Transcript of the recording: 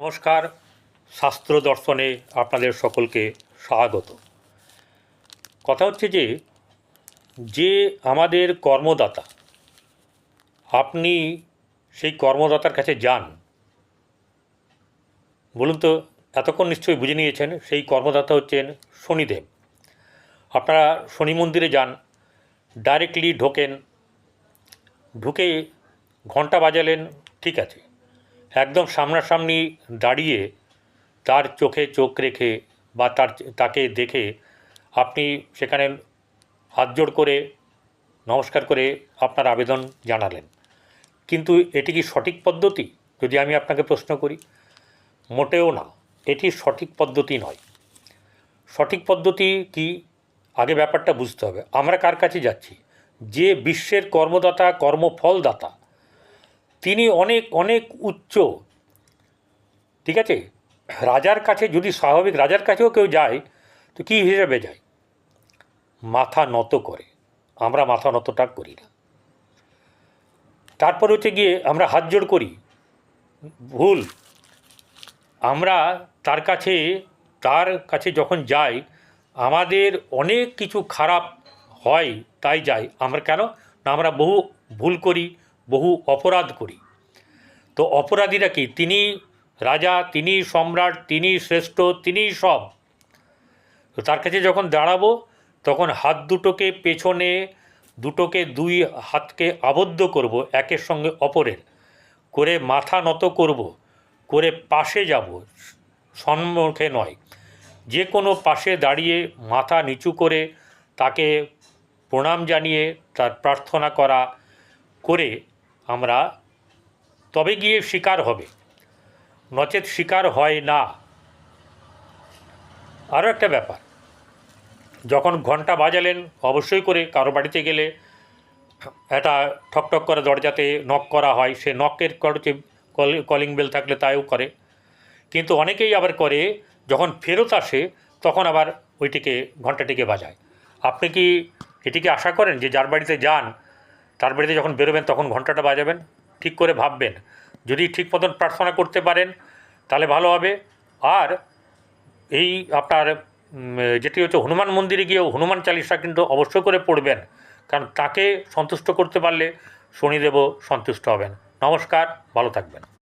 নমস্কার। শাস্ত্র দর্শনে আপনাদের সকলকে স্বাগত। কথা হচ্ছে যে আমাদের কর্মদাতা, আপনি সেই কর্মদাতার কাছে যান, বলুন তো, এতক্ষণ নিশ্চয়ই বুঝে নিয়েছেন সেই কর্মদাতা হচ্ছেন শনিদেব। আপনারা শনি মন্দিরে যান, ডাইরেক্টলি ঢোকেন, ঢুকে ঘন্টা বাজালেন, ঠিক আছে, একদম সামনাসামনি দাঁড়িয়ে তার চোখে চোখ রেখে বা তাকে দেখে আপনি সেখানে হাত জোড় করে নমস্কার করে আপনার আবেদন জানালেন। কিন্তু এটি কি সঠিক পদ্ধতি যদি আমি আপনাকে প্রশ্ন করি? মোটেও না, এটি সঠিক পদ্ধতি নয়। সঠিক পদ্ধতি কি, আগে ব্যাপারটা বুঝতে হবে। আমরা কার কাছে যাচ্ছি? যে বিশ্বের কর্মদাতা, কর্মফলদাতা, তিনি অনেক অনেক উচ্চ, ঠিক আছে। রাজার কাছে যদি স্বাভাবিক রাজার কাছেও কেউ যায় তো কী হিসেবে যায়? মাথা নত করে। আমরা মাথা নতটা করি না। তারপর হচ্ছে গিয়ে আমরা হাত জোড় করি, ভুল। আমরা তার কাছে যখন যাই, আমাদের অনেক কিছু খারাপ হয় তাই যাই আমরা। কেন না, আমরা বহু ভুল করি, বহু অপরাধ করি। তো অপরাধীরা কি? তিনি রাজা, তিনি সম্রাট, তিনি শ্রেষ্ঠ, তিনিই সব। তো তার কাছে যখন দাঁড়াবো তখন হাত দুটোকে পেছনে, দুই হাতকে আবদ্ধ করব একের সঙ্গে অপরের, করে মাথা নত করব, করে পাশে যাব, সম্মুখে নয়, যে কোনো পাশে দাঁড়িয়ে মাথা নিচু করে তাকে প্রণাম জানিয়ে তার প্রার্থনা করে আমরা তবে গিয়ে স্বীকার হবে, নচেত স্বীকার হয় না। আরও একটা ব্যাপার, যখন ঘন্টা বাজালেন, অবশ্যই করে কারো বাড়িতে গেলে একটা ঠকঠক করে দরজাতে নক করা হয়, সে নকের করতে কলিং বেল থাকলে তাইও করে। কিন্তু অনেকেই আবার করে যখন ফেরত আসে তখন আবার ঘন্টাটিকে বাজায়। আপনি কি এটিকে আশা করেন যে যার বাড়িতে যান তার বাড়িতে যখন বেরোবেন তখন ঘন্টাটা বাজাবেন? ঠিক করে ভাববেন। যদি ঠিক মতন প্রার্থনা করতে পারেন তাহলে ভালো হবে। আর এই আপনার যেটি হচ্ছে হনুমান মন্দিরে গিয়েও হনুমান চালিসা কিন্তু অবশ্যই করে পড়বেন, কারণ তাকে সন্তুষ্ট করতে পারলে শনিদেবও সন্তুষ্ট হবেন। নমস্কার, ভালো থাকবেন।